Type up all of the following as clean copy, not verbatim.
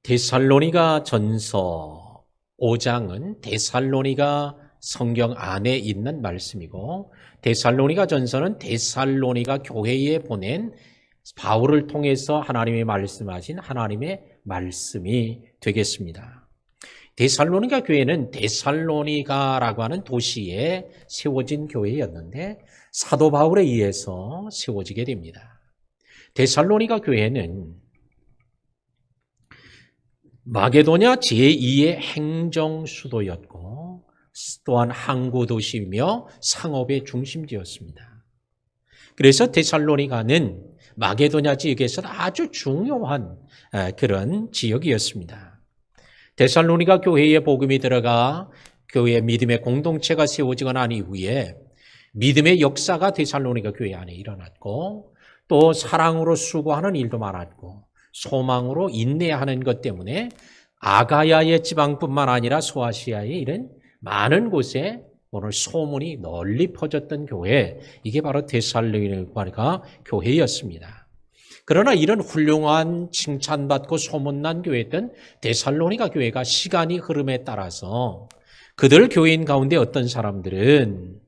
데살로니가 전서 5장은 데살로니가 성경 안에 있는 말씀이고, 데살로니가 전서는 데살로니가 교회에 보낸 바울을 통해서 하나님이 말씀하신 하나님의 말씀이 되겠습니다. 데살로니가 교회는 데살로니가라고 하는 도시에 세워진 교회였는데 사도 바울에 의해서 세워지게 됩니다. 데살로니가 교회는 마게도냐 제2의 행정 수도였고 또한 항구 도시이며 상업의 중심지였습니다. 그래서 데살로니가는 마게도냐 지역에서 아주 중요한 그런 지역이었습니다. 데살로니가 교회에 복음이 들어가 교회의 믿음의 공동체가 세워지고 난 이후에 믿음의 역사가 데살로니가 교회 안에 일어났고 또 사랑으로 수고하는 일도 많았고 소망으로 인내하는 것 때문에 아가야의 지방뿐만 아니라 소아시아의 이런 많은 곳에 오늘 소문이 널리 퍼졌던 교회, 이게 바로 데살로니가 교회였습니다. 그러나 이런 훌륭한 칭찬받고 소문난 교회였던 데살로니가 교회가 시간이 흐름에 따라서 그들 교인 가운데 어떤 사람들은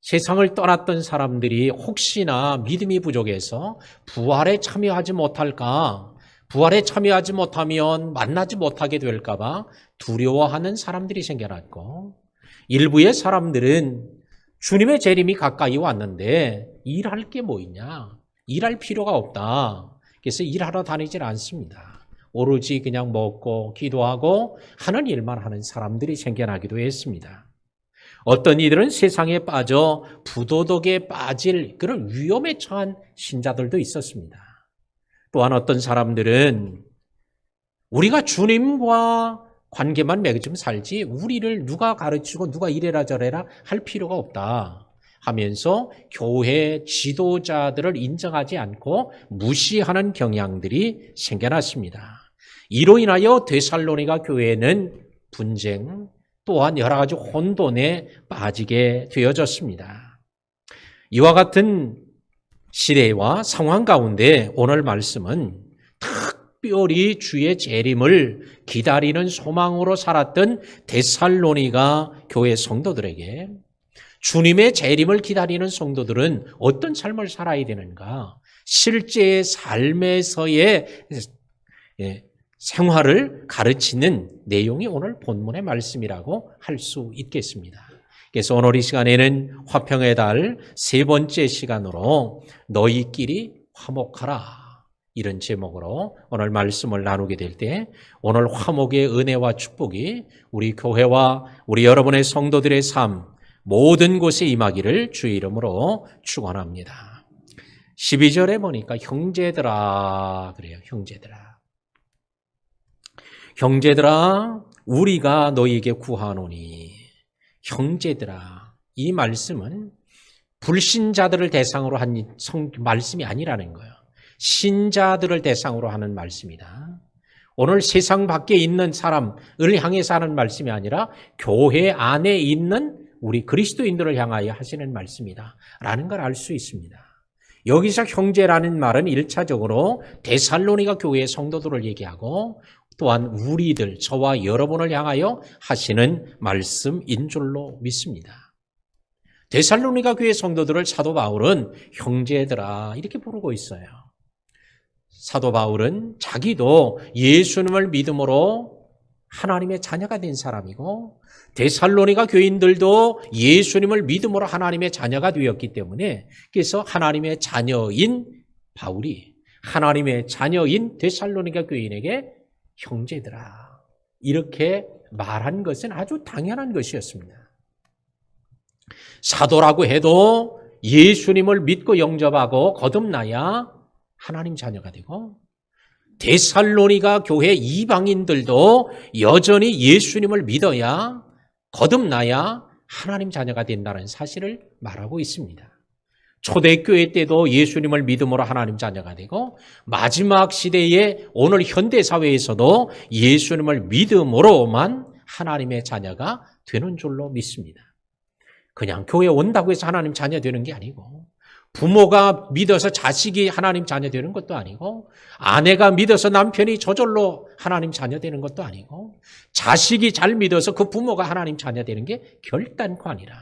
세상을 떠났던 사람들이 혹시나 믿음이 부족해서 부활에 참여하지 못할까, 부활에 참여하지 못하면 만나지 못하게 될까 봐 두려워하는 사람들이 생겨났고, 일부의 사람들은 주님의 재림이 가까이 왔는데 일할 게 뭐 있냐, 일할 필요가 없다, 그래서 일하러 다니질 않습니다. 오로지 그냥 먹고 기도하고 하는 일만 하는 사람들이 생겨나기도 했습니다. 어떤 이들은 세상에 빠져 부도덕에 빠질 그런 위험에 처한 신자들도 있었습니다. 또한 어떤 사람들은 우리가 주님과 관계만 맺으면 살지 우리를 누가 가르치고 누가 이래라 저래라 할 필요가 없다 하면서 교회 지도자들을 인정하지 않고 무시하는 경향들이 생겨났습니다. 이로 인하여 데살로니가 교회는 분쟁 또한 여러 가지 혼돈에 빠지게 되어졌습니다. 이와 같은 시대와 상황 가운데 오늘 말씀은 특별히 주의 재림을 기다리는 소망으로 살았던 데살로니가 교회 성도들에게 주님의 재림을 기다리는 성도들은 어떤 삶을 살아야 되는가, 실제 삶에서의 생활을 가르치는 내용이 오늘 본문의 말씀이라고 할 수 있겠습니다. 그래서 오늘 이 시간에는 화평의 달 세 번째 시간으로 너희끼리 화목하라, 이런 제목으로 오늘 말씀을 나누게 될 때 오늘 화목의 은혜와 축복이 우리 교회와 우리 여러분의 성도들의 삶 모든 곳에 임하기를 주의 이름으로 축원합니다. 12절에 보니까 형제들아 그래요. 형제들아 우리가 너희에게 구하노니. 형제들아, 이 말씀은 불신자들을 대상으로 한 말씀이 아니라는 거예요. 신자들을 대상으로 하는 말씀이다. 오늘 세상 밖에 있는 사람을 향해서 하는 말씀이 아니라 교회 안에 있는 우리 그리스도인들을 향하여 하시는 말씀이다 라는 걸 알 수 있습니다. 여기서 형제라는 말은 1차적으로 데살로니가 교회의 성도들을 얘기하고 또한 우리들, 저와 여러분을 향하여 하시는 말씀인 줄로 믿습니다. 데살로니가 교회 성도들을 사도 바울은 형제들아 이렇게 부르고 있어요. 사도 바울은 자기도 예수님을 믿음으로 하나님의 자녀가 된 사람이고 데살로니가 교인들도 예수님을 믿음으로 하나님의 자녀가 되었기 때문에 그래서 하나님의 자녀인 바울이 하나님의 자녀인 데살로니가 교인에게 형제들아 이렇게 말한 것은 아주 당연한 것이었습니다. 사도라고 해도 예수님을 믿고 영접하고 거듭나야 하나님 자녀가 되고 데살로니가 교회 이방인들도 여전히 예수님을 믿어야 거듭나야 하나님 자녀가 된다는 사실을 말하고 있습니다. 초대교회 때도 예수님을 믿음으로 하나님 자녀가 되고 마지막 시대에 오늘 현대사회에서도 예수님을 믿음으로만 하나님의 자녀가 되는 줄로 믿습니다. 그냥 교회 온다고 해서 하나님 자녀 되는 게 아니고 부모가 믿어서 자식이 하나님 자녀 되는 것도 아니고, 아내가 믿어서 남편이 저절로 하나님 자녀 되는 것도 아니고, 자식이 잘 믿어서 그 부모가 하나님 자녀 되는 게 결단코 아니라,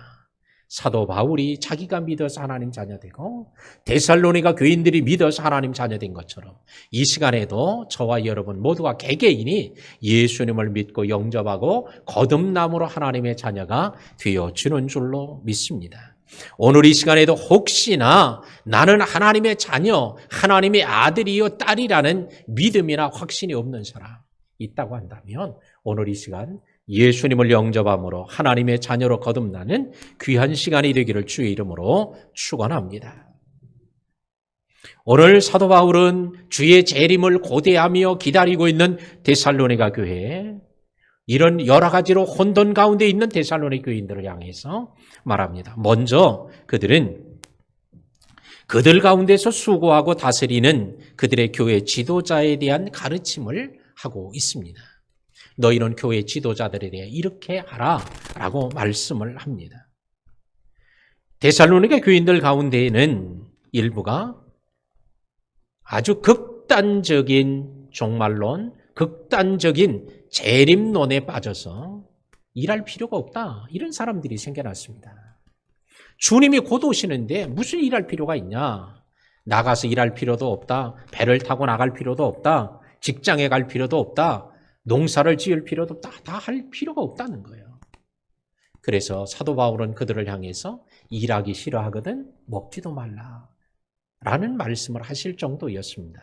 사도 바울이 자기가 믿어서 하나님 자녀 되고 데살로니가 교인들이 믿어서 하나님 자녀 된 것처럼 이 시간에도 저와 여러분 모두가 개개인이 예수님을 믿고 영접하고 거듭남으로 하나님의 자녀가 되어주는 줄로 믿습니다. 오늘 이 시간에도 혹시나 나는 하나님의 자녀, 하나님의 아들이요 딸이라는 믿음이나 확신이 없는 사람 있다고 한다면 오늘 이 시간 예수님을 영접함으로 하나님의 자녀로 거듭나는 귀한 시간이 되기를 주의 이름으로 축원합니다. 오늘 사도 바울은 주의 재림을 고대하며 기다리고 있는 데살로니가 교회에 이런 여러 가지로 혼돈 가운데 있는 데살로니 교인들을 향해서 말합니다. 먼저 그들은 그들 가운데서 수고하고 다스리는 그들의 교회 지도자에 대한 가르침을 하고 있습니다. 너희는 교회 지도자들에 대해 이렇게 하라 라고 말씀을 합니다. 데살로니가 교인들 가운데에는 일부가 아주 극단적인 종말론, 극단적인 재림론에 빠져서 일할 필요가 없다, 이런 사람들이 생겨났습니다. 주님이 곧 오시는데 무슨 일할 필요가 있냐? 나가서 일할 필요도 없다, 배를 타고 나갈 필요도 없다, 직장에 갈 필요도 없다, 농사를 지을 필요도 없다, 다 할 필요가 없다는 거예요. 그래서 사도 바울은 그들을 향해서 일하기 싫어하거든 먹지도 말라 라는 말씀을 하실 정도였습니다.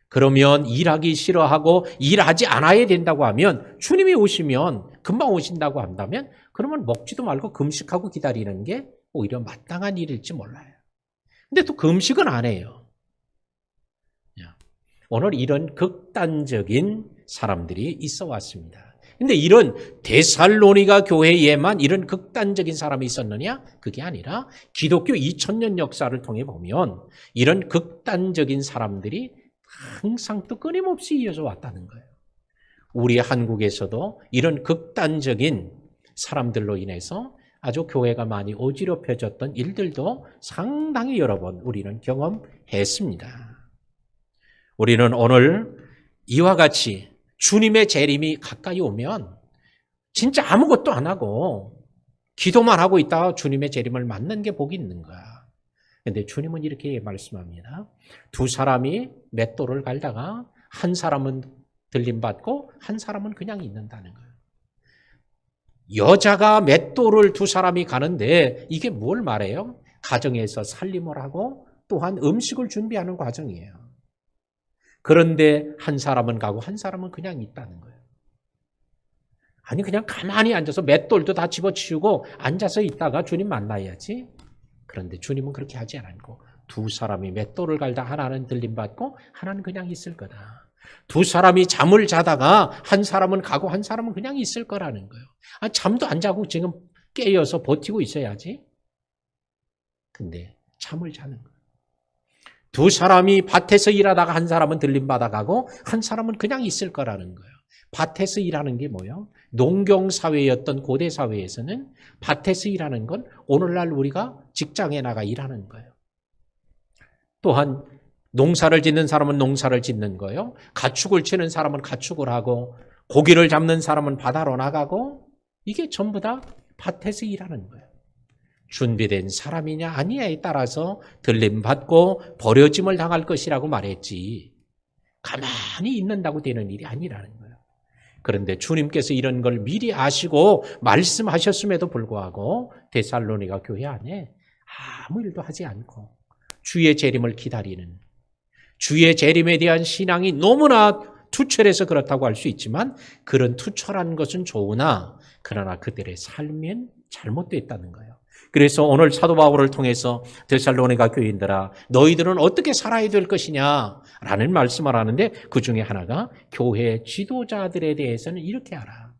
그러면 일하기 싫어하고 일하지 않아야 된다고 하면, 주님이 오시면 금방 오신다고 한다면 그러면 먹지도 말고 금식하고 기다리는 게 오히려 마땅한 일일지 몰라요. 근데 또 금식은 안 해요. 오늘 이런 극단적인 사람들이 있어 왔습니다. 근데 이런 데살로니가 교회에만 이런 극단적인 사람이 있었느냐? 그게 아니라 기독교 2000년 역사를 통해 보면 이런 극단적인 사람들이 항상 또 끊임없이 이어져 왔다는 거예요. 우리 한국에서도 이런 극단적인 사람들로 인해서 아주 교회가 많이 어지럽혀졌던 일들도 상당히 여러 번 우리는 경험했습니다. 우리는 오늘 이와 같이 주님의 재림이 가까이 오면 진짜 아무것도 안 하고 기도만 하고 있다가 주님의 재림을 맞는 게 복이 있는 거야. 그런데 주님은 이렇게 말씀합니다. 두 사람이 맷돌을 갈다가 한 사람은 들림받고 한 사람은 그냥 있는다는 거예요. 여자가 맷돌을 두 사람이 가는데 이게 뭘 말해요? 가정에서 살림을 하고 또한 음식을 준비하는 과정이에요. 그런데 한 사람은 가고 한 사람은 그냥 있다는 거예요. 아니 그냥 가만히 앉아서 맷돌도 다 집어치우고 앉아서 있다가 주님 만나야지. 그런데 주님은 그렇게 하지 않고 두 사람이 맷돌을 갈다 하나는 들림받고 하나는 그냥 있을 거다. 두 사람이 잠을 자다가 한 사람은 가고 한 사람은 그냥 있을 거라는 거예요. 잠도 안 자고 지금 깨어서 버티고 있어야지. 근데 잠을 자는 거예요. 두 사람이 밭에서 일하다가 한 사람은 들림받아가고 한 사람은 그냥 있을 거라는 거예요. 밭에서 일하는 게 뭐예요? 농경사회였던 고대사회에서는 밭에서 일하는 건 오늘날 우리가 직장에 나가 일하는 거예요. 또한 농사를 짓는 사람은 농사를 짓는 거예요. 가축을 치는 사람은 가축을 하고 고기를 잡는 사람은 바다로 나가고 이게 전부 다 밭에서 일하는 거예요. 준비된 사람이냐 아니냐에 따라서 들림받고 버려짐을 당할 것이라고 말했지 가만히 있는다고 되는 일이 아니라는 거예요. 그런데 주님께서 이런 걸 미리 아시고 말씀하셨음에도 불구하고 데살로니가 교회 안에 아무 일도 하지 않고 주의 재림을 기다리는, 주의 재림에 대한 신앙이 너무나 투철해서 그렇다고 할 수 있지만 그런 투철한 것은 좋으나 그러나 그들의 삶은 잘못됐다는 거예요. 그래서 오늘 사도 바울을 통해서 데살로니가 교인들아 너희들은 어떻게 살아야 될 것이냐 라는 말씀을 하는데 그 중에 하나가 교회 지도자들에 대해서는 이렇게 하라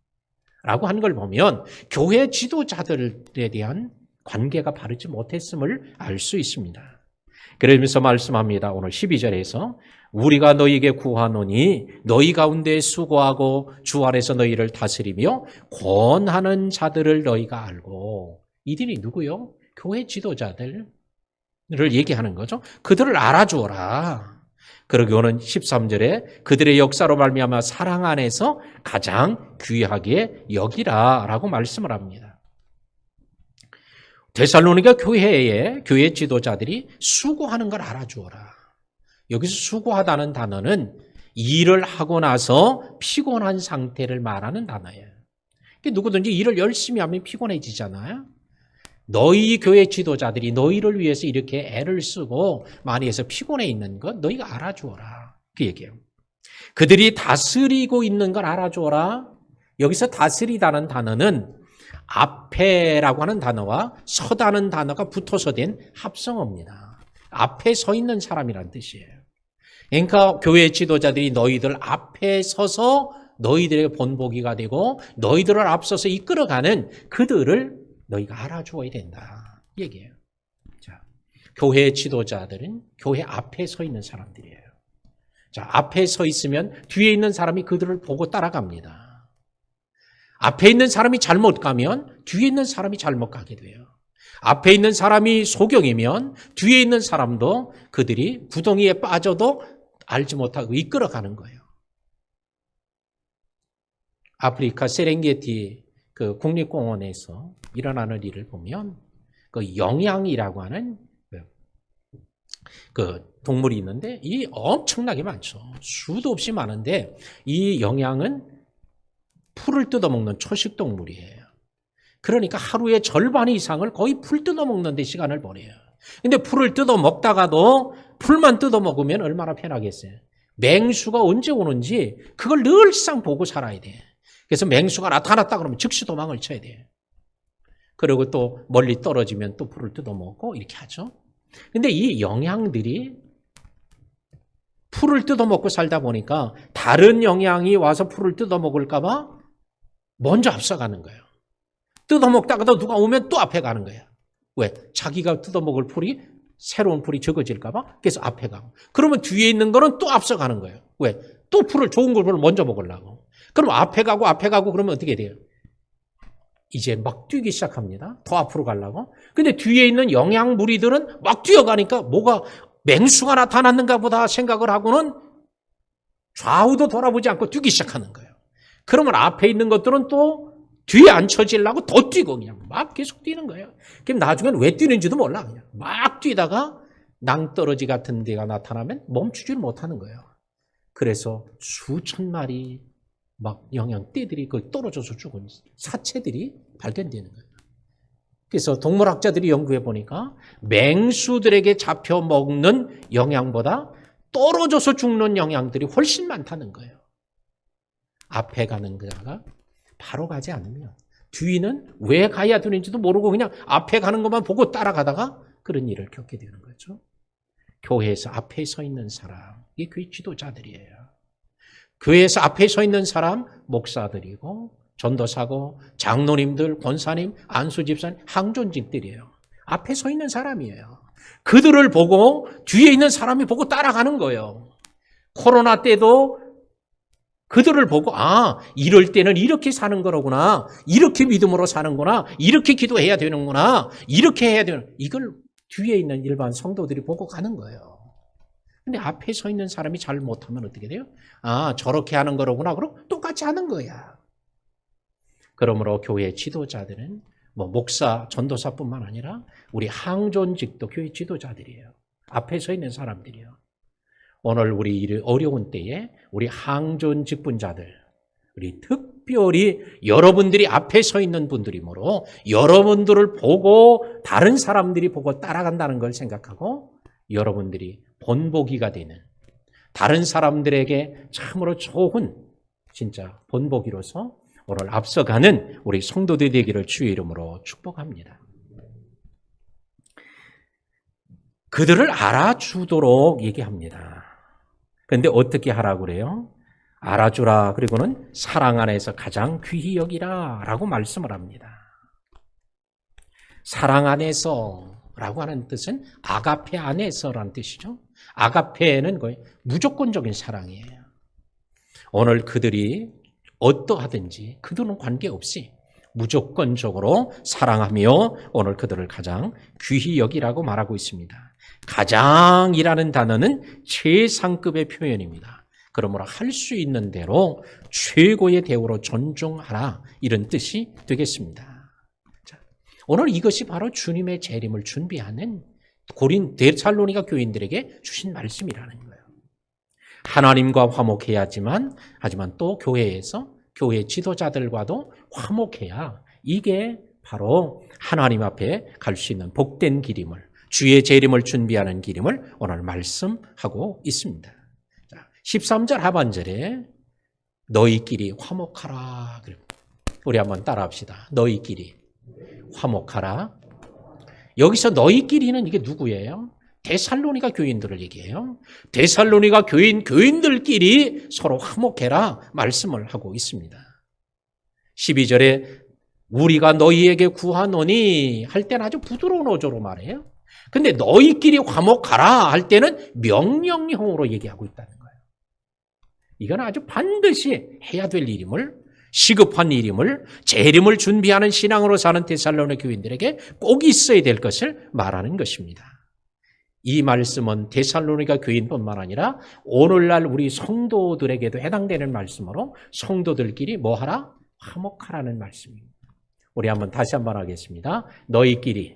라고 한 걸 보면 교회 지도자들에 대한 관계가 바르지 못했음을 알 수 있습니다. 그러면서 말씀합니다. 오늘 12절에서 우리가 너희에게 구하노니 너희 가운데 수고하고 주 안에서 너희를 다스리며 권하는 자들을 너희가 알고, 이들이 누구요? 교회 지도자들. 얘기하는 거죠. 그들을 알아주어라. 그러고는 13절에 그들의 역사로 말미암아 사랑 안에서 가장 귀하게 여기라라고 말씀을 합니다. 데살로니가 교회에 교회 지도자들이 수고하는 걸 알아주어라. 여기서 수고하다는 단어는 일을 하고 나서 피곤한 상태를 말하는 단어예요. 누구든지 일을 열심히 하면 피곤해지잖아요. 너희 교회 지도자들이 너희를 위해서 이렇게 애를 쓰고 많이 해서 피곤해 있는 것 너희가 알아주어라. 그 얘기예요. 그들이 다스리고 있는 걸 알아주어라. 여기서 다스리다는 단어는 앞에라고 하는 단어와 서다는 단어가 붙어서 된 합성어입니다. 앞에 서 있는 사람이란 뜻이에요. 그러니까 교회 지도자들이 너희들 앞에 서서 너희들의 본보기가 되고 너희들을 앞서서 이끌어가는 그들을 너희가 알아주어야 된다. 얘기해요. 자, 교회 지도자들은 교회 앞에 서 있는 사람들이에요. 자, 앞에 서 있으면 뒤에 있는 사람이 그들을 보고 따라갑니다. 앞에 있는 사람이 잘못 가면 뒤에 있는 사람이 잘못 가게 돼요. 앞에 있는 사람이 소경이면 뒤에 있는 사람도 그들이 구덩이에 빠져도 알지 못하고 이끌어가는 거예요. 아프리카 세렝게티 그 국립공원에서 일어나는 일을 보면 그 영양이라고 하는 그 동물이 있는데 이 엄청나게 많죠. 수도 없이 많은데 이 영양은 풀을 뜯어먹는 초식 동물이에요. 그러니까 하루의 절반 이상을 거의 풀 뜯어먹는 데 시간을 보내요. 근데 풀을 뜯어먹다가도 풀만 뜯어먹으면 얼마나 편하겠어요. 맹수가 언제 오는지 그걸 늘상 보고 살아야 돼. 그래서 맹수가 나타났다 그러면 즉시 도망을 쳐야 돼. 그리고 또 멀리 떨어지면 또 풀을 뜯어먹고 이렇게 하죠. 근데 이 영양들이 풀을 뜯어먹고 살다 보니까 다른 영양이 와서 풀을 뜯어먹을까 봐 먼저 앞서가는 거예요. 뜯어먹다가도 누가 오면 또 앞에 가는 거예요. 왜? 자기가 뜯어먹을 풀이 새로운 풀이 적어질까 봐 그래서 앞에 가고. 그러면 뒤에 있는 거는 또 앞서가는 거예요. 왜? 또 풀을 좋은 걸 먼저 먹으려고. 그럼 앞에 가고 그러면 어떻게 돼요? 이제 막 뛰기 시작합니다. 더 앞으로 가려고. 근데 뒤에 있는 영양 무리들은 막 뛰어가니까 뭐가 맹수가 나타났는가 보다 생각을 하고는 좌우도 돌아보지 않고 뛰기 시작하는 거예요. 그러면 앞에 있는 것들은 또 뒤에 안 쳐지려고 더 뛰고 그냥 막 계속 뛰는 거예요. 그럼 나중에는 왜 뛰는지도 몰라. 그냥 막 뛰다가 낭떠러지 같은 데가 나타나면 멈추지를 못하는 거예요. 그래서 수천 마리 막 영양떼들이 그 떨어져서 죽은 사체들이 발견되는 거예요. 그래서 동물학자들이 연구해 보니까 맹수들에게 잡혀 먹는 영양보다 떨어져서 죽는 영양들이 훨씬 많다는 거예요. 앞에 가는 거가 바로 가지 않으면 뒤는 왜 가야 되는지도 모르고 그냥 앞에 가는 것만 보고 따라가다가 그런 일을 겪게 되는 거죠. 교회에서 앞에 서 있는 사람, 이게 교회 지도자들이에요. 교회에서 앞에 서 있는 사람, 목사들이고 전도사고 장로님들, 권사님, 안수집사님, 항존직들이에요. 앞에 서 있는 사람이에요. 그들을 보고 뒤에 있는 사람이 보고 따라가는 거예요. 코로나 때도 그들을 보고 이럴 때는 이렇게 사는 거로구나. 이렇게 믿음으로 사는구나. 이렇게 기도해야 되는구나. 이렇게 해야 되는 이걸 뒤에 있는 일반 성도들이 보고 가는 거예요. 근데 앞에 서 있는 사람이 잘 못하면 어떻게 돼요? 저렇게 하는 거로구나. 그럼 똑같이 하는 거야. 그러므로 교회 지도자들은 목사, 전도사뿐만 아니라 우리 항존직도 교회 지도자들이에요. 앞에 서 있는 사람들이에요. 오늘 우리 어려운 때에 우리 항존 직분자들, 우리 특별히 여러분들이 앞에 서 있는 분들이므로 여러분들을 보고 다른 사람들이 보고 따라간다는 걸 생각하고 여러분들이 본보기가 되는 다른 사람들에게 참으로 좋은 진짜 본보기로서 오늘 앞서가는 우리 성도들이 되기를 주의 이름으로 축복합니다. 그들을 알아주도록 얘기합니다. 그런데 어떻게 하라고 그래요? 알아주라. 그리고는 사랑 안에서 가장 귀히 여기라 라고 말씀을 합니다. 사랑 안에서라고 하는 뜻은 아가페 안에서라는 뜻이죠. 아가페는 거의 무조건적인 사랑이에요. 오늘 그들이 어떠하든지 그들은 관계없이 무조건적으로 사랑하며 오늘 그들을 가장 귀히 여기라고 말하고 있습니다. 가장이라는 단어는 최상급의 표현입니다. 그러므로 할 수 있는 대로 최고의 대우로 존중하라, 이런 뜻이 되겠습니다. 자, 오늘 이것이 바로 주님의 재림을 준비하는 데살로니가 교인들에게 주신 말씀이라는 거예요. 하나님과 화목해야지만, 하지만 또 교회에서 교회 지도자들과도 화목해야 이게 바로 하나님 앞에 갈 수 있는 복된 길임을, 주의 재림을 준비하는 길임을 오늘 말씀하고 있습니다. 자, 13절 하반절에 너희끼리 화목하라. 우리 한번 따라합시다. 너희끼리 화목하라. 여기서 너희끼리는 이게 누구예요? 데살로니가 교인들을 얘기해요. 데살로니가 교인들끼리 서로 화목해라 말씀을 하고 있습니다. 12절에 우리가 너희에게 구하노니 할 때는 아주 부드러운 어조로 말해요. 근데 너희끼리 화목하라 할 때는 명령형으로 얘기하고 있다는 거예요. 이건 아주 반드시 해야 될 일임을, 시급한 일임을, 재림을 준비하는 신앙으로 사는 데살로니가 교인들에게 꼭 있어야 될 것을 말하는 것입니다. 이 말씀은 데살로니가 교인뿐만 아니라 오늘날 우리 성도들에게도 해당되는 말씀으로 성도들끼리 뭐하라? 화목하라는 말씀입니다. 우리 다시 한번 하겠습니다. 너희끼리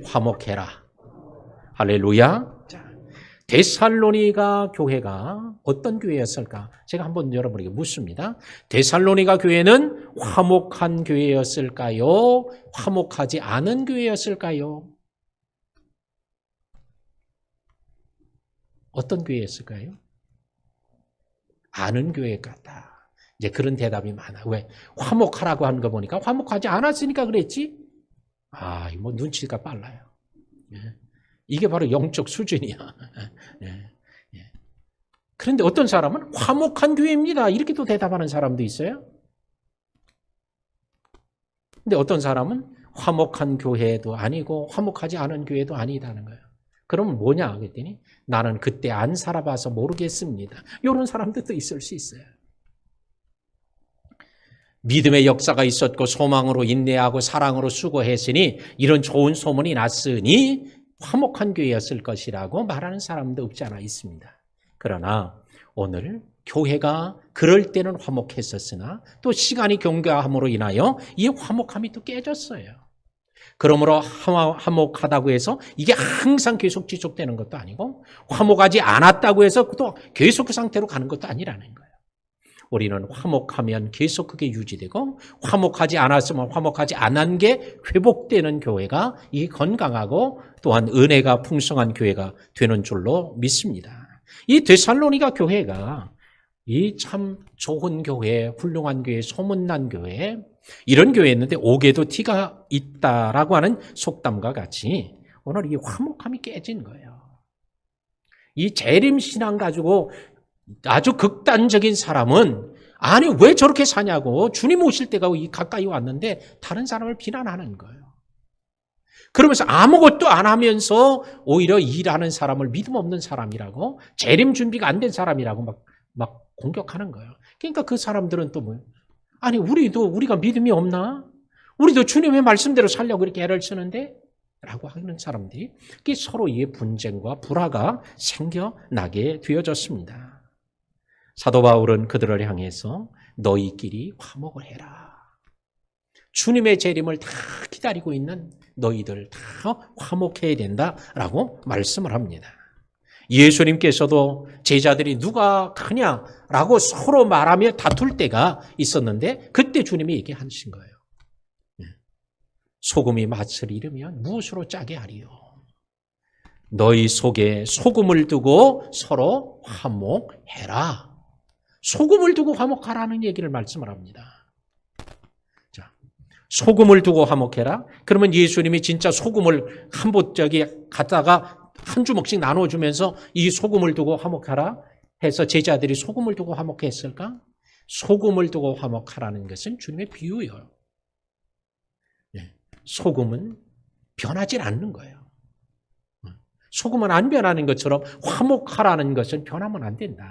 화목해라. 할렐루야. 자, 데살로니가 교회가 어떤 교회였을까? 제가 한번 여러분에게 묻습니다. 데살로니가 교회는 화목한 교회였을까요? 화목하지 않은 교회였을까요? 어떤 교회였을까요? 아는 교회 같다. 이제 그런 대답이 많아. 왜? 화목하라고 하는 거 보니까 화목하지 않았으니까 그랬지? 뭐 눈치가 빨라요. 이게 바로 영적 수준이야. 그런데 어떤 사람은 화목한 교회입니다, 이렇게도 대답하는 사람도 있어요. 근데 어떤 사람은 화목한 교회도 아니고 화목하지 않은 교회도 아니다는 거예요. 그러면 뭐냐 그랬더니 나는 그때 안 살아봐서 모르겠습니다. 이런 사람들도 있을 수 있어요. 믿음의 역사가 있었고 소망으로 인내하고 사랑으로 수고했으니 이런 좋은 소문이 났으니 화목한 교회였을 것이라고 말하는 사람도 없지 않아 있습니다. 그러나 오늘 교회가 그럴 때는 화목했었으나 또 시간이 경과함으로 인하여 이 화목함이 또 깨졌어요. 그러므로 화목하다고 해서 이게 항상 계속 지속되는 것도 아니고 화목하지 않았다고 해서 또 계속 그 상태로 가는 것도 아니라는 거예요. 우리는 화목하면 계속 그게 유지되고 화목하지 않았으면 화목하지 않은 게 회복되는 교회가 이 건강하고 또한 은혜가 풍성한 교회가 되는 줄로 믿습니다. 이 데살로니가 교회가 이 참 좋은 교회, 훌륭한 교회, 소문난 교회, 이런 교회였는데 옥에도 티가 있다라고 하는 속담과 같이 오늘 이 화목함이 깨진 거예요. 이 재림신앙 가지고 아주 극단적인 사람은 아니 왜 저렇게 사냐고, 주님 오실 때가 가까이 왔는데 다른 사람을 비난하는 거예요. 그러면서 아무것도 안 하면서 오히려 일하는 사람을 믿음 없는 사람이라고, 재림 준비가 안 된 사람이라고 막 공격하는 거예요. 그러니까 그 사람들은 또 뭐예요? 아니 우리가 믿음이 없나? 우리도 주님의 말씀대로 살려고 이렇게 애를 쓰는데? 라고 하는 사람들이 서로의 분쟁과 불화가 생겨나게 되어졌습니다. 사도 바울은 그들을 향해서 너희끼리 화목을 해라. 주님의 재림을 다 기다리고 있는 너희들 다 화목해야 된다라고 말씀을 합니다. 예수님께서도 제자들이 누가 크냐라고 서로 말하며 다툴 때가 있었는데 그때 주님이 얘기하신 거예요. 소금이 맛을 잃으면 무엇으로 짜게 하리요? 너희 속에 소금을 두고 서로 화목해라. 소금을 두고 화목하라는 얘기를 말씀을 합니다. 자, 소금을 두고 화목해라. 그러면 예수님이 진짜 소금을 한 보짝이 갖다가 한 주먹씩 나눠주면서 이 소금을 두고 화목하라 해서 제자들이 소금을 두고 화목했을까? 소금을 두고 화목하라는 것은 주님의 비유예요. 소금은 변하지 않는 거예요. 소금은 안 변하는 것처럼 화목하라는 것은 변하면 안 된다.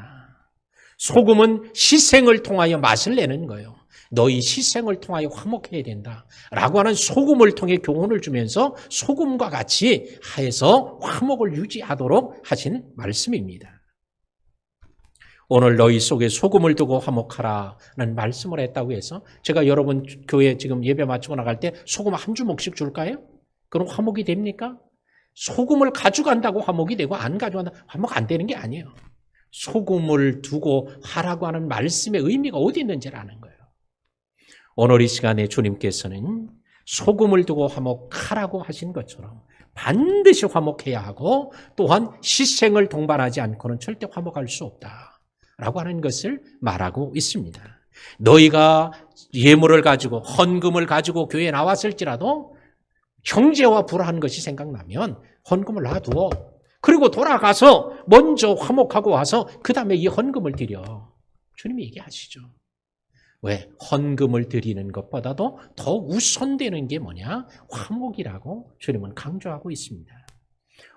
소금은 희생을 통하여 맛을 내는 거예요. 너희 희생을 통하여 화목해야 된다 라고 하는 소금을 통해 교훈을 주면서 소금과 같이 해서 화목을 유지하도록 하신 말씀입니다. 오늘 너희 속에 소금을 두고 화목하라는 말씀을 했다고 해서 제가 여러분 교회 지금 예배 마치고 나갈 때 소금 한 주먹씩 줄까요? 그럼 화목이 됩니까? 소금을 가져간다고 화목이 되고 안 가져간다고 화목 안 되는 게 아니에요. 소금을 두고 하라고 하는 말씀의 의미가 어디 있는지를 아는 거예요. 오늘 이 시간에 주님께서는 소금을 두고 화목하라고 하신 것처럼 반드시 화목해야 하고 또한 희생을 동반하지 않고는 절대 화목할 수 없다라고 하는 것을 말하고 있습니다. 너희가 예물을 가지고 헌금을 가지고 교회에 나왔을지라도 형제와 불화한 것이 생각나면 헌금을 놔두어 그리고 돌아가서 먼저 화목하고 와서 그 다음에 이 헌금을 드려. 주님이 얘기하시죠. 왜? 헌금을 드리는 것보다도 더 우선되는 게 뭐냐? 화목이라고 주님은 강조하고 있습니다.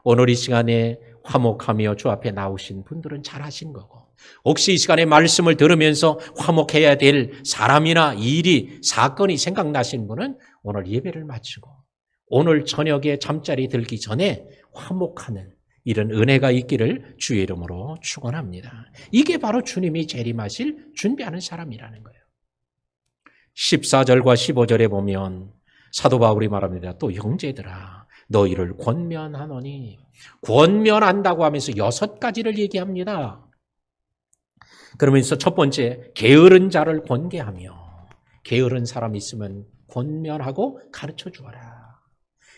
오늘 이 시간에 화목하며 주 앞에 나오신 분들은 잘하신 거고 혹시 이 시간에 말씀을 들으면서 화목해야 될 사람이나 일이 사건이 생각나신 분은 오늘 예배를 마치고 오늘 저녁에 잠자리 들기 전에 화목하는 이런 은혜가 있기를 주의 이름으로 축원합니다. 이게 바로 주님이 재림하실 준비하는 사람이라는 거예요. 14절과 15절에 보면 사도 바울이 말합니다. 또 형제들아 너희를 권면하노니 권면한다고 하면서 6가지를 얘기합니다. 그러면서 첫 번째 게으른 자를 권계하며 게으른 사람 있으면 권면하고 가르쳐 주어라.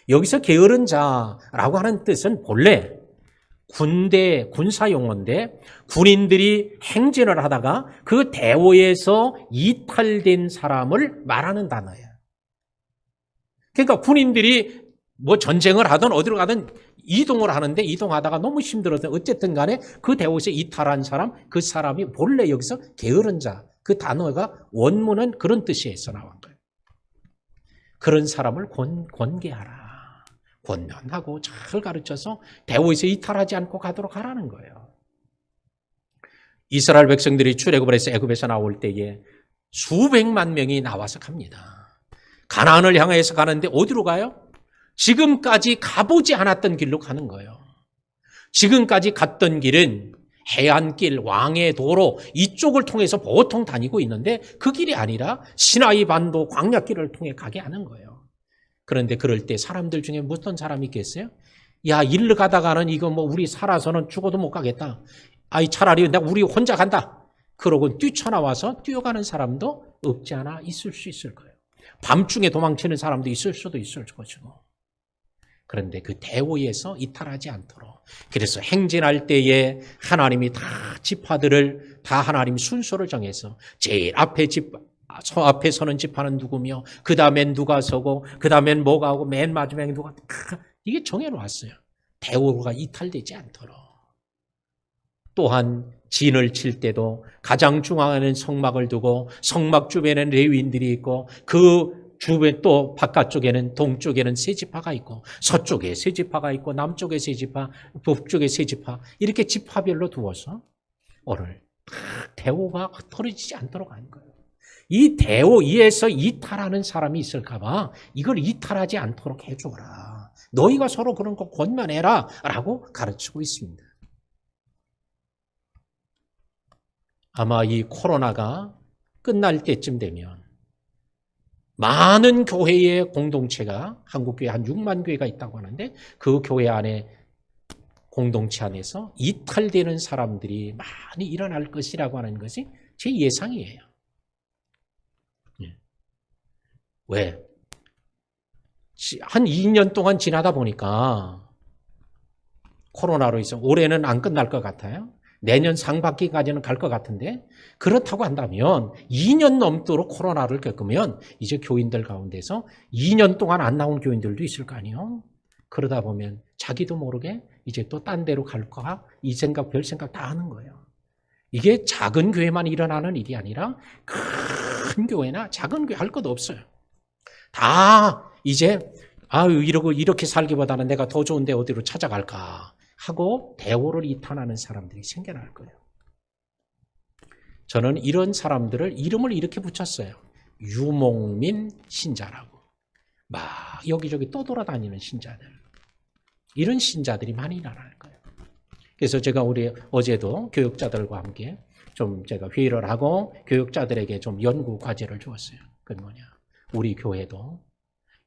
여기서 게으른 자라고 하는 뜻은 본래 군대 군사 용어인데 군인들이 행진을 하다가 그 대오에서 이탈된 사람을 말하는 단어예요. 그러니까 군인들이 뭐 전쟁을 하든 어디로 가든 이동을 하는데 이동하다가 너무 힘들었든 어쨌든 간에 그 대오에서 이탈한 사람, 그 사람이 본래 여기서 게으른 자, 그 단어가 원문은 그런 뜻에서 나온 거예요. 그런 사람을 권계하라. 권면하고 잘 가르쳐서 대오에서 이탈하지 않고 가도록 하라는 거예요. 이스라엘 백성들이 출애굽을 해서 애굽에서 나올 때에 수백만 명이 나와서 갑니다. 가나안을 향해서 가는데 어디로 가요? 지금까지 가보지 않았던 길로 가는 거예요. 지금까지 갔던 길은 해안길, 왕의 도로 이쪽을 통해서 보통 다니고 있는데 그 길이 아니라 시나이 반도 광야길을 통해 가게 하는 거예요. 그런데 그럴 때 사람들 중에 무슨 사람이 있겠어요? 야, 일로 가다가는 이거 뭐 우리 살아서는 죽어도 못 가겠다. 아이 차라리 내가 우리 혼자 간다. 그러고 뛰쳐나와서 뛰어가는 사람도 없지 않아 있을 수 있을 거예요. 밤중에 도망치는 사람도 있을 수도 있을 것이고. 그런데 그 대오에서 이탈하지 않도록. 그래서 행진할 때에 하나님이 다 지파들을 다 하나님 순서를 정해서 제일 앞에 앞에 서는 지파는 누구며 그 다음엔 누가 서고 그 다음엔 뭐가 하고 맨 마지막에 누가 이게 정해놓았어요. 대오가 이탈되지 않도록. 또한 진을 칠 때도 가장 중앙에는 성막을 두고 성막 주변에는 레위인들이 있고 그 주변 또 바깥쪽에는 동쪽에는 세 지파가 있고 서쪽에 세 지파가 있고 남쪽에 세 지파, 북쪽에 세 지파 이렇게 지파별로 두어서 오늘 대오가 흩어지지 않도록 하는 거예요. 이 대오에서 이탈하는 사람이 있을까 봐 이걸 이탈하지 않도록 해줘라. 너희가 서로 그런 거 권면해라 라고 가르치고 있습니다. 아마 이 코로나가 끝날 때쯤 되면 많은 교회의 공동체가 한국교회 한 6만 교회가 있다고 하는데 그 교회 안에 공동체 안에서 이탈되는 사람들이 많이 일어날 것이라고 하는 것이 제 예상이에요. 왜? 한 2년 동안 지나다 보니까 코로나로 해서 올해는 안 끝날 것 같아요. 내년 상반기까지는 갈 것 같은데 그렇다고 한다면 2년 넘도록 코로나를 겪으면 이제 교인들 가운데서 2년 동안 안 나온 교인들도 있을 거 아니에요. 그러다 보면 자기도 모르게 이제 또 딴 데로 갈까 이 생각 별 생각 다 하는 거예요. 이게 작은 교회만 일어나는 일이 아니라 큰 교회나 작은 교회 할 것도 없어요. 다 이제 이러고 이렇게 살기보다는 내가 더 좋은 데 어디로 찾아갈까 하고 대오를 이탈하는 사람들이 생겨날 거예요. 저는 이런 사람들을 이름을 이렇게 붙였어요. 유목민 신자라고 막 여기저기 떠돌아다니는 신자들, 이런 신자들이 많이 일어날 거예요. 그래서 제가 우리 어제도 교육자들과 함께 좀 제가 회의를 하고 교육자들에게 좀 연구 과제를 주었어요. 그건 뭐냐, 우리 교회도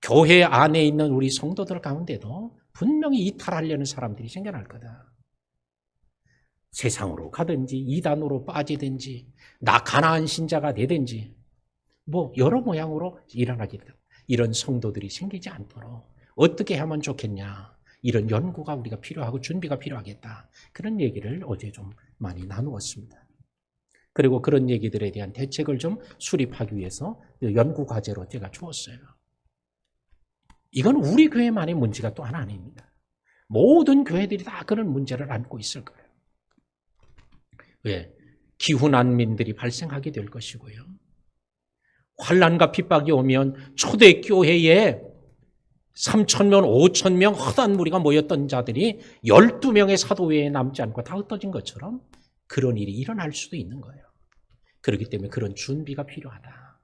교회 안에 있는 우리 성도들 가운데도 분명히 이탈하려는 사람들이 생겨날 거다. 세상으로 가든지 이단으로 빠지든지 가나안 신자가 되든지 뭐 여러 모양으로 일어나겠다. 이런 성도들이 생기지 않도록 어떻게 하면 좋겠냐, 이런 연구가 우리가 필요하고 준비가 필요하겠다. 그런 얘기를 어제 좀 많이 나누었습니다. 그리고 그런 얘기들에 대한 대책을 좀 수립하기 위해서 연구 과제로 제가 주었어요. 이건 우리 교회만의 문제가 또 하나 아닙니다. 모든 교회들이 다 그런 문제를 안고 있을 거예요. 왜? 기후 난민들이 발생하게 될 것이고요. 환난과 핍박이 오면 초대교회에 3,000명, 5,000명 허다한 무리가 모였던 자들이 12명의 사도 외에 남지 않고 다 흩어진 것처럼 그런 일이 일어날 수도 있는 거예요. 그렇기 때문에 그런 준비가 필요하다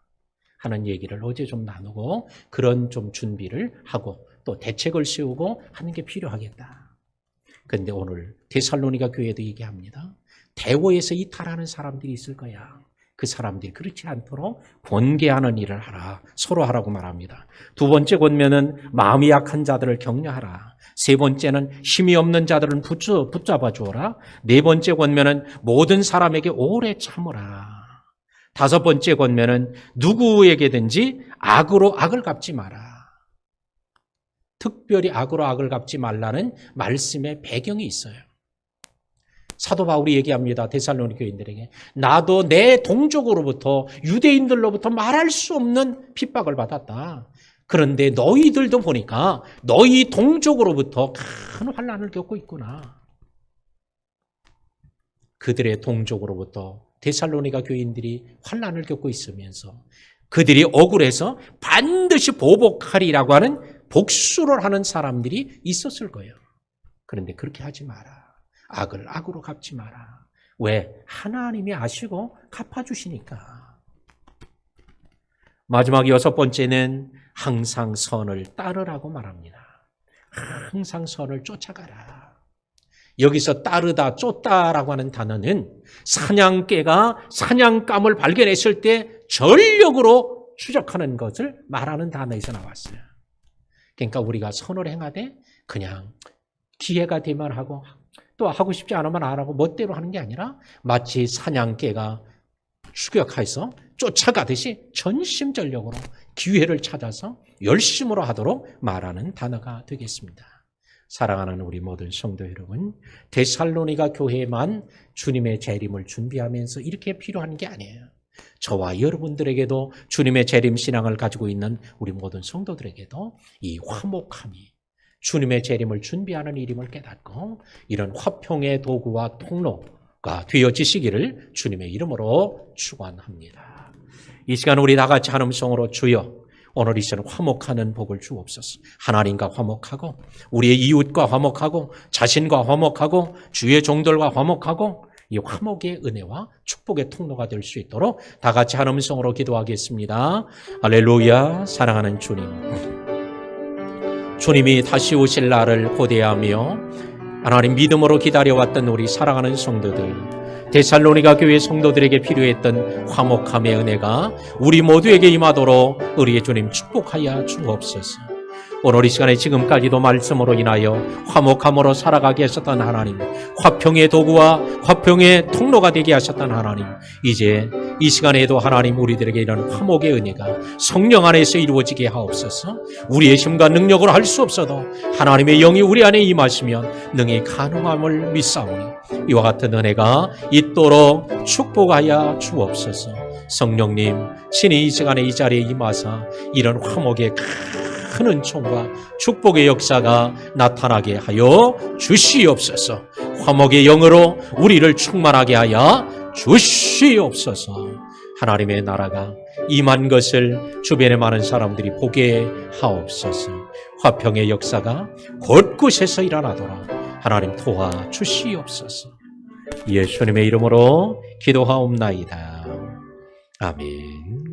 하는 얘기를 어제 좀 나누고, 그런 좀 준비를 하고 또 대책을 세우고 하는 게 필요하겠다. 그런데 오늘 데살로니가 교회도 얘기합니다. 대오에서 이탈하는 사람들이 있을 거야. 그 사람들이 그렇지 않도록 권계하는 일을 하라. 서로 하라고 말합니다. 두 번째 권면은 마음이 약한 자들을 격려하라. 세 번째는 힘이 없는 자들은 붙잡아 주어라. 네 번째 권면은 모든 사람에게 오래 참으라. 다섯 번째 권면은 누구에게든지 악으로 악을 갚지 마라. 특별히 악으로 악을 갚지 말라는 말씀의 배경이 있어요. 사도 바울이 얘기합니다. 데살로니 교인들에게. 나도 내 동족으로부터, 유대인들로부터 말할 수 없는 핍박을 받았다. 그런데 너희들도 보니까 너희 동족으로부터 큰 환난을 겪고 있구나. 그들의 동족으로부터 데살로니가 교인들이 환난을 겪고 있으면서 그들이 억울해서 반드시 보복하리라고 하는 복수를 하는 사람들이 있었을 거예요. 그런데 그렇게 하지 마라. 악을 악으로 갚지 마라. 왜? 하나님이 아시고 갚아주시니까. 마지막 여섯 번째는 항상 선을 따르라고 말합니다. 항상 선을 쫓아가라. 여기서 따르다, 쫓다라고 하는 단어는 사냥개가 사냥감을 발견했을 때 전력으로 추적하는 것을 말하는 단어에서 나왔어요. 그러니까 우리가 선을 행하되 그냥 기회가 되면 하고 또 하고 싶지 않으면 안 하고 멋대로 하는 게 아니라 마치 사냥개가 추격해서 쫓아가듯이 전심전력으로 기회를 찾아서 열심으로 하도록 말하는 단어가 되겠습니다. 사랑하는 우리 모든 성도 여러분, 데살로니가 교회만 주님의 재림을 준비하면서 이렇게 필요한 게 아니에요. 저와 여러분들에게도 주님의 재림 신앙을 가지고 있는 우리 모든 성도들에게도 이 화목함이 주님의 재림을 준비하는 일임을 깨닫고 이런 화평의 도구와 통로가 되어지시기를 주님의 이름으로 축원합니다. 이 시간 우리 다 같이 한 음성으로 주여, 오늘 이 시간 화목하는 복을 주옵소서. 하나님과 화목하고 우리의 이웃과 화목하고 자신과 화목하고 주의 종들과 화목하고 이 화목의 은혜와 축복의 통로가 될 수 있도록 다 같이 한 음성으로 기도하겠습니다. 할렐루야. 사랑하는 주님, 주님이 다시 오실 날을 고대하며 하나님 믿음으로 기다려왔던 우리 사랑하는 성도들, 데살로니가 교회 성도들에게 필요했던 화목함의 은혜가 우리 모두에게 임하도록 우리의 주님 축복하여 주옵소서. 오늘 이 시간에 지금까지도 말씀으로 인하여 화목함으로 살아가게 하셨던 하나님, 화평의 도구와 화평의 통로가 되게 하셨던 하나님, 이제 이 시간에도 하나님 우리들에게 이런 화목의 은혜가 성령 안에서 이루어지게 하옵소서. 우리의 힘과 능력으로 할 수 없어도 하나님의 영이 우리 안에 임하시면 능히 가능함을 믿사오니 이와 같은 은혜가 있도록 축복하여 주옵소서. 성령님 친히 이 시간에 이 자리에 임하사 이런 화목의 큰 은총과 축복의 역사가 나타나게 하여 주시옵소서. 화목의 영으로 우리를 충만하게 하여 주시옵소서. 하나님의 나라가 임한 것을 주변의 많은 사람들이 보게 하옵소서. 화평의 역사가 곳곳에서 일어나도록 하나님 도와주시옵소서. 예수님의 이름으로 기도하옵나이다. 아멘.